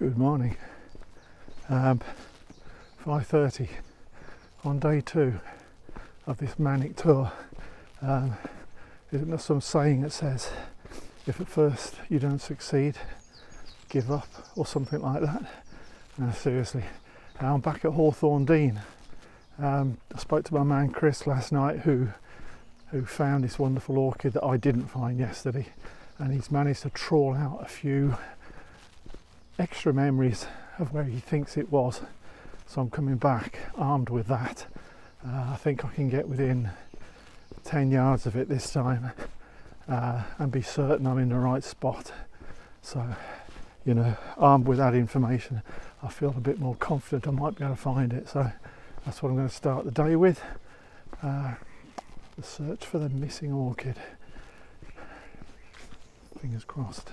Good morning. 5:30 on day 2 of this manic tour. Isn't there some saying that says if at first you don't succeed, give up, or something like that? No, seriously. I'm back at Hawthorn Dene. I spoke to my man Chris last night who found this wonderful orchid that I didn't find yesterday, and he's managed to trawl out a few extra memories of where he thinks it was. So I'm coming back armed with that. I think I can get within 10 yards of it this time and be certain I'm in the right spot. So, you know, armed with that information, I feel a bit more confident I might be able to find it. So that's what I'm going to start the day with, the search for the missing orchid. Fingers crossed.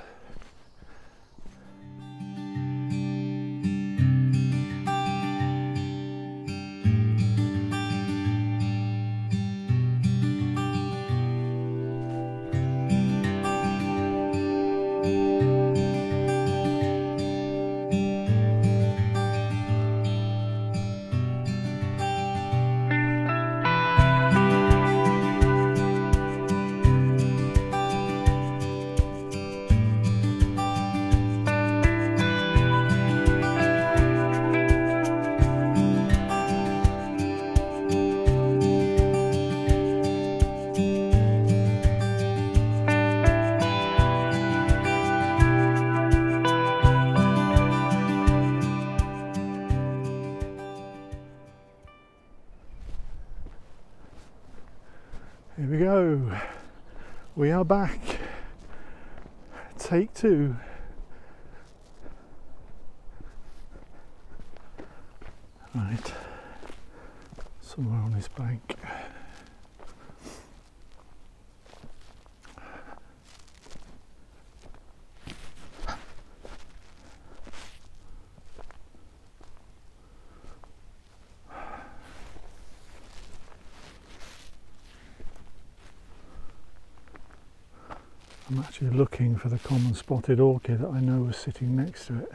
Here we go. We are back. Take 2. Right. Somewhere on this bank. I'm actually looking for the common spotted orchid that I know was sitting next to it.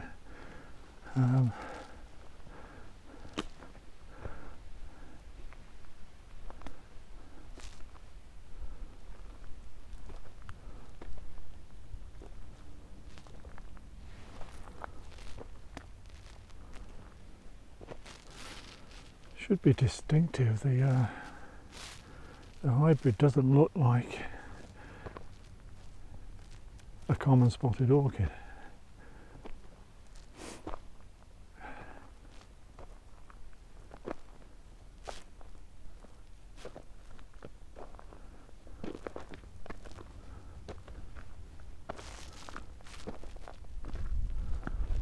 Should be distinctive. The hybrid doesn't look like a common spotted orchid.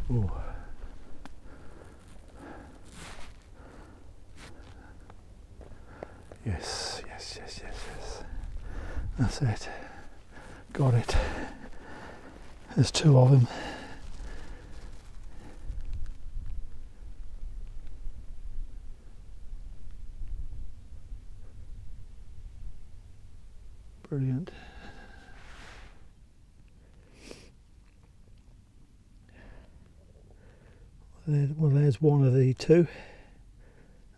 Ooh. Yes. That's it. Got it. There's 2 of them. Brilliant. Well, there's one of the 2.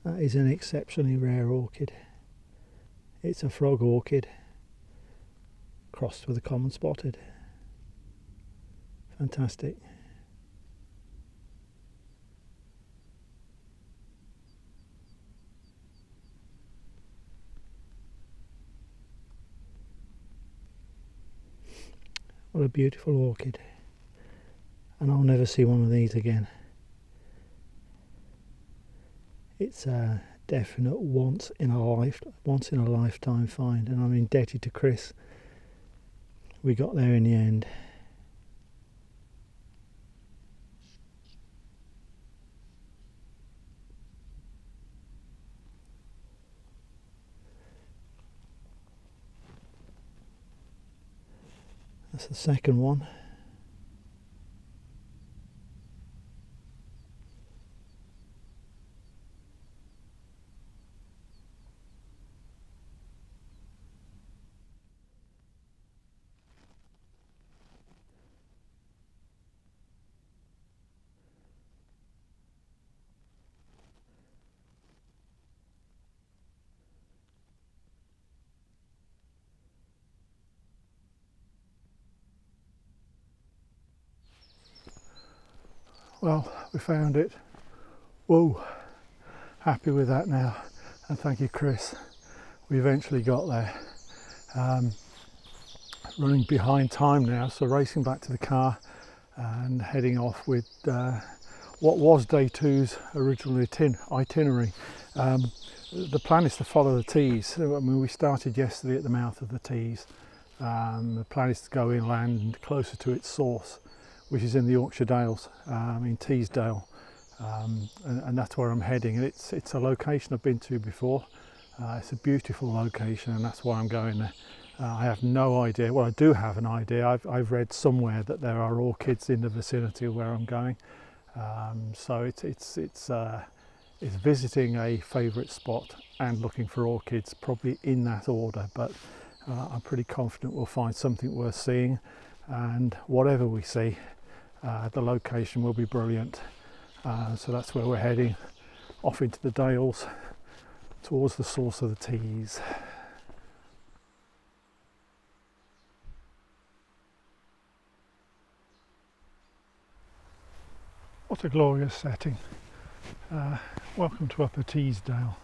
That is an exceptionally rare orchid. It's a frog orchid crossed with a common spotted. Fantastic. What a beautiful orchid. And I'll never see one of these again. It's a definite once in a lifetime find, and I'm indebted to Chris. We got there in the end. That's the second one. Well, we found it. Whoa, happy with that now, and thank you, Chris. We eventually got there. Running behind time now, so racing back to the car and heading off with what was day two's original itinerary. The plan is to follow the Tees. I mean, we started yesterday at the mouth of the Tees. The plan is to go inland closer to its source, which is in the Yorkshire Dales, in Teesdale, and that's where I'm heading. And it's a location I've been to before. It's a beautiful location, and that's why I'm going there. I have no idea. Well, I do have an idea. I've read somewhere that there are orchids in the vicinity of where I'm going. So it's visiting a favourite spot and looking for orchids, probably in that order. But I'm pretty confident we'll find something worth seeing, and whatever we see, the location will be brilliant. So that's where we're heading, off into the Dales, towards the source of the Tees. What a glorious setting. Welcome to Upper Teesdale.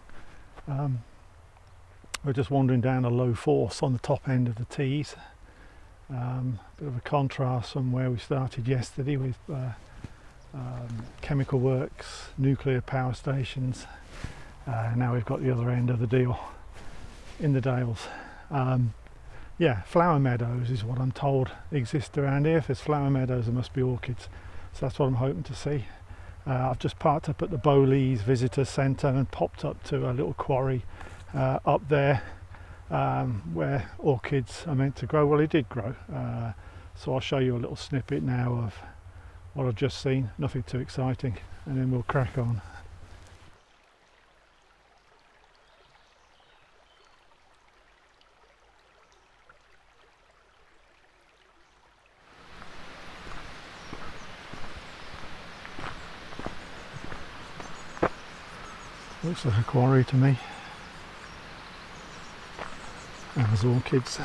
We're just wandering down a low force on the top end of the Tees. Bit of a contrast from where we started yesterday with chemical works, nuclear power stations. Now we've got the other end of the deal in the Dales. Yeah, flower meadows is what I'm told exist around here. If there's flower meadows, there must be orchids. So that's what I'm hoping to see. I've just parked up at the Bowlees Visitor Centre and popped up to a little quarry up there where orchids are meant to grow. Well, it did grow. So I'll show you a little snippet now of what I've just seen. Nothing too exciting, and then we'll crack on. Looks like a quarry to me. And there's orchids.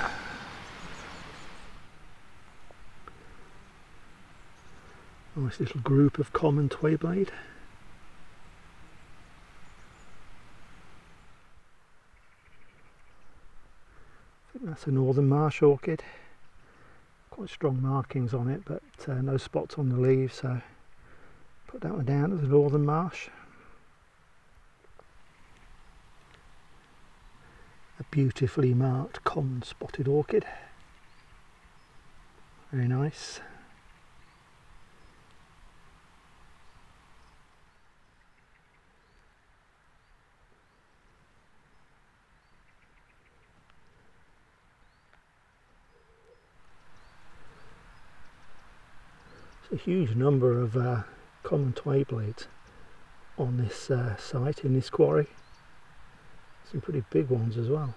Nice little group of common Twayblade. I think that's a northern Marsh orchid. Quite strong markings on it, but no spots on the leaves, so put that one down as a northern Marsh. A beautifully marked common spotted orchid. Very nice. There's a huge number of common Twayblades on this site, in this quarry. Some pretty big ones as well.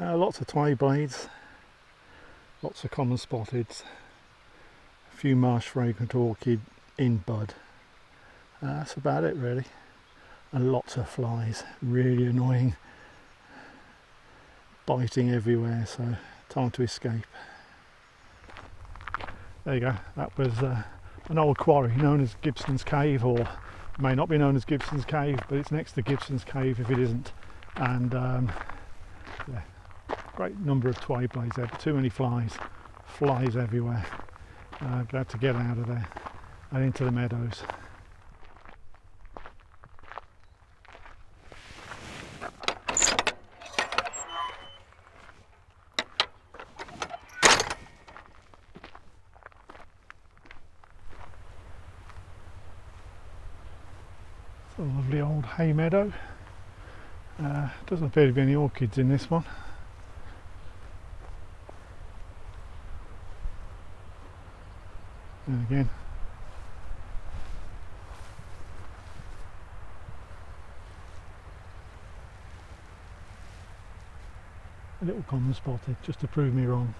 Lots of Twayblades, lots of common spotteds, a few Marsh fragrant orchid in bud. That's about it really. And lots of flies, really annoying, biting everywhere, so time to escape. There you go, that was an old quarry known as Gibson's Cave, or may not be known as Gibson's Cave, but it's next to Gibson's Cave if it isn't. And yeah, great number of Twayblades there, but too many flies everywhere. Glad to get out of there and into the meadows. It's a lovely old hay meadow. Doesn't appear to be any orchids in this one. And again, a little common spotted just to prove me wrong.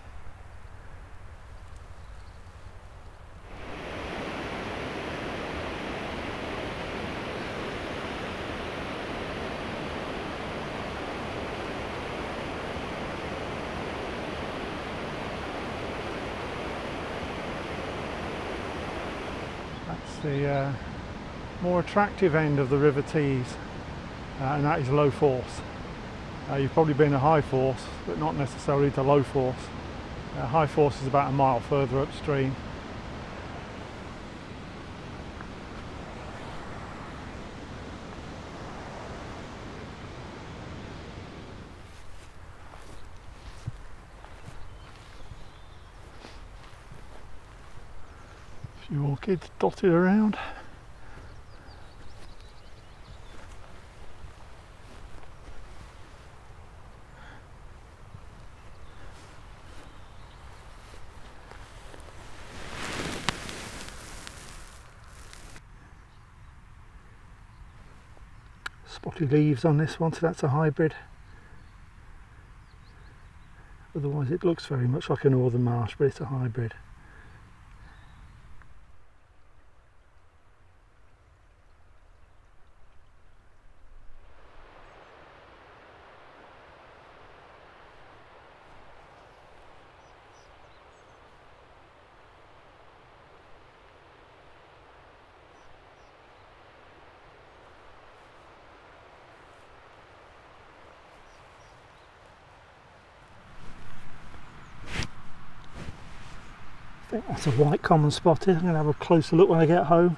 That's the more attractive end of the River Tees, and that is low force. You've probably been a high force, but not necessarily to low force. High force is about a mile further upstream. A few orchids dotted around. Spotty leaves on this one, so that's a hybrid. Otherwise it looks very much like a northern marsh, but it's a hybrid. I think that's a white common spotted. I'm going to have a closer look when I get home.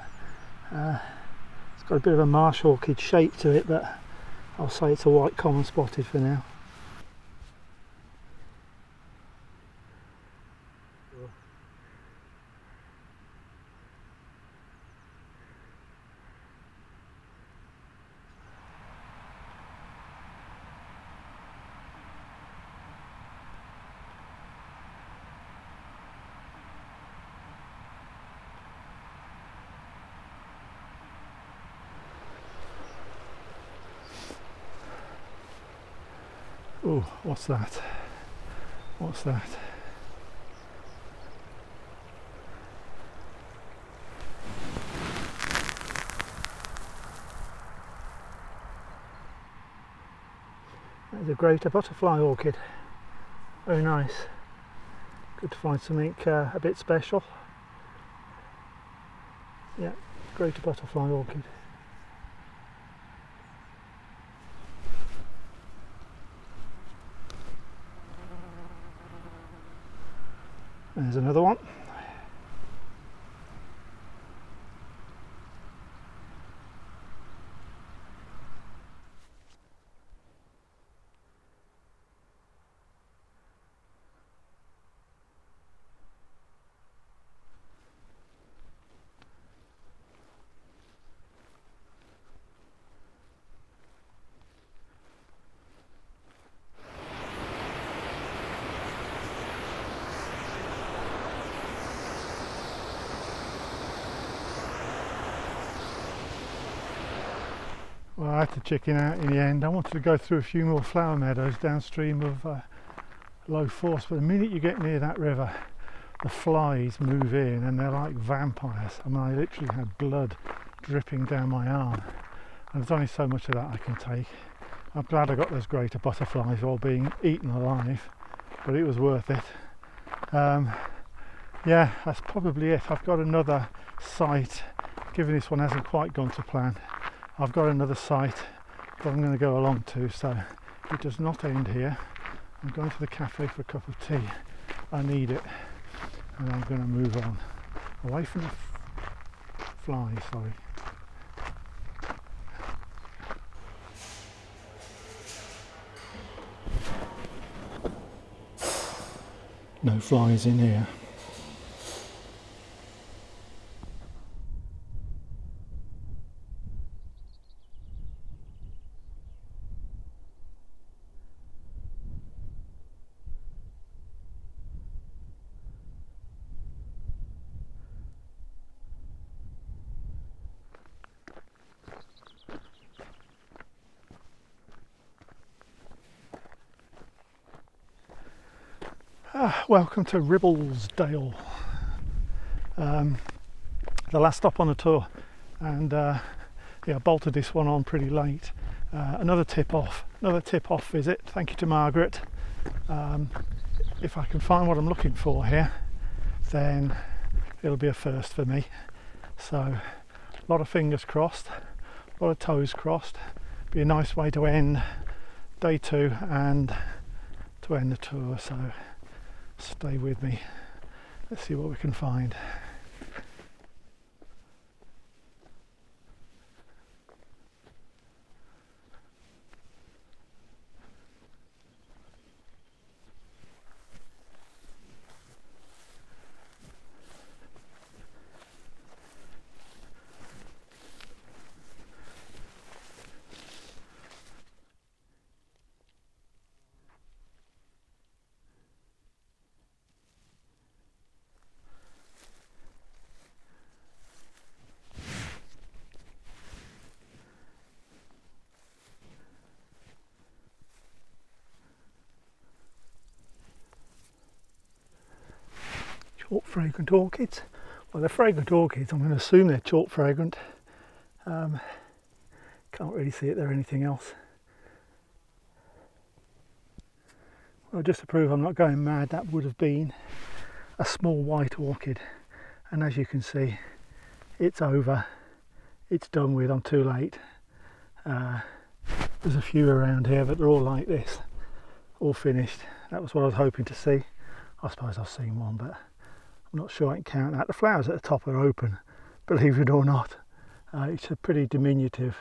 It's got a bit of a marsh orchid shape to it, but I'll say it's a white common spotted for now. Oh, what's that? What's that? There's a greater butterfly orchid. Very nice. Good to find something a bit special. Yeah, greater butterfly orchid. There's another one. Well, I had to chicken out in the end. I wanted to go through a few more flower meadows downstream of low force, but the minute you get near that river, the flies move in and they're like vampires. I mean, I literally had blood dripping down my arm, and there's only so much of that I can take. I'm glad I got those greater butterflies while being eaten alive, but it was worth it. Yeah, that's probably it. I've got another site, given this one hasn't quite gone to plan. I've got another site that I'm going to go along to, so it does not end here. I'm going to the cafe for a cup of tea. I need it, and I'm going to move on away from the flies. Sorry. No flies in here. Welcome to Ribblesdale, the last stop on the tour, and yeah, I bolted this one on pretty late. Another tip-off visit. Thank you to Margaret. If I can find what I'm looking for here, then it'll be a first for me. So a lot of fingers crossed, a lot of toes crossed. Be a nice way to end day 2 and to end the tour, so stay with me. Let's see what we can find. Chalk fragrant orchids. Well, they're fragrant orchids. I'm going to assume they're chalk fragrant. Can't really see it there anything else. Well, just to prove I'm not going mad, that would have been a small white orchid, and as you can see, it's over, it's done with. I'm too late. There's a few around here, but they're all like this, all finished. That was what I was hoping to see. I suppose I've seen one, but I'm not sure I can count that. The flowers at the top are open, believe it or not. It's a pretty diminutive,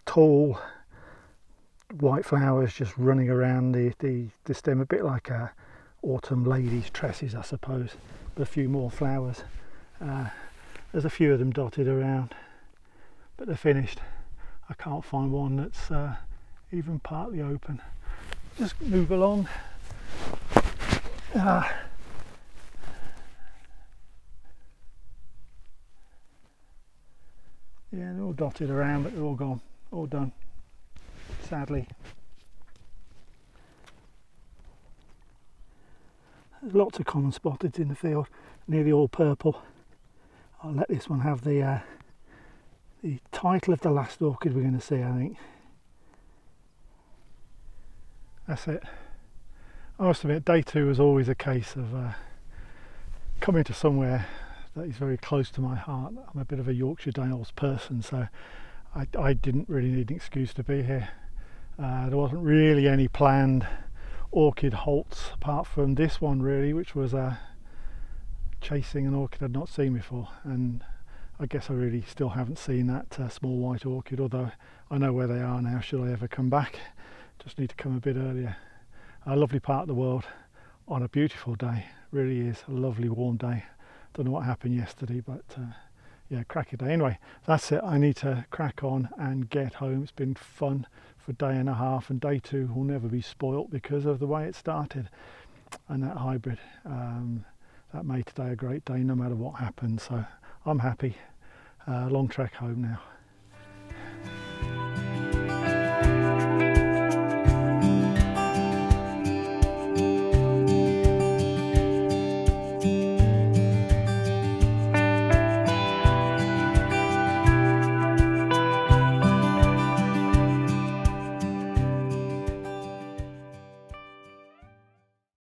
tall white flowers just running around the stem, a bit like a autumn lady's tresses, I suppose, but a few more flowers. There's a few of them dotted around, but they're finished. I can't find one that's even partly open. Just move along. Yeah, they're all dotted around, but they're all gone, all done, sadly. There's lots of common spotted in the field, nearly all purple. I'll let this one have the title of the last orchid we're going to see, I think. That's it. I must admit, day 2 was always a case of coming to somewhere that is very close to my heart. I'm a bit of a Yorkshire Dales person, so I didn't really need an excuse to be here. There wasn't really any planned orchid halts apart from this one, really, which was chasing an orchid I'd not seen before, and I guess I really still haven't seen that small white orchid, although I know where they are now should I ever come back. Just need to come a bit earlier. A lovely part of the world on a beautiful day, really is a lovely warm day. Don't know what happened yesterday, but yeah, cracky day. Anyway, that's it. I need to crack on and get home. It's been fun for a day and a half, and day 2 will never be spoilt because of the way it started and that hybrid. That made today a great day no matter what happened, so I'm happy. Long trek home now.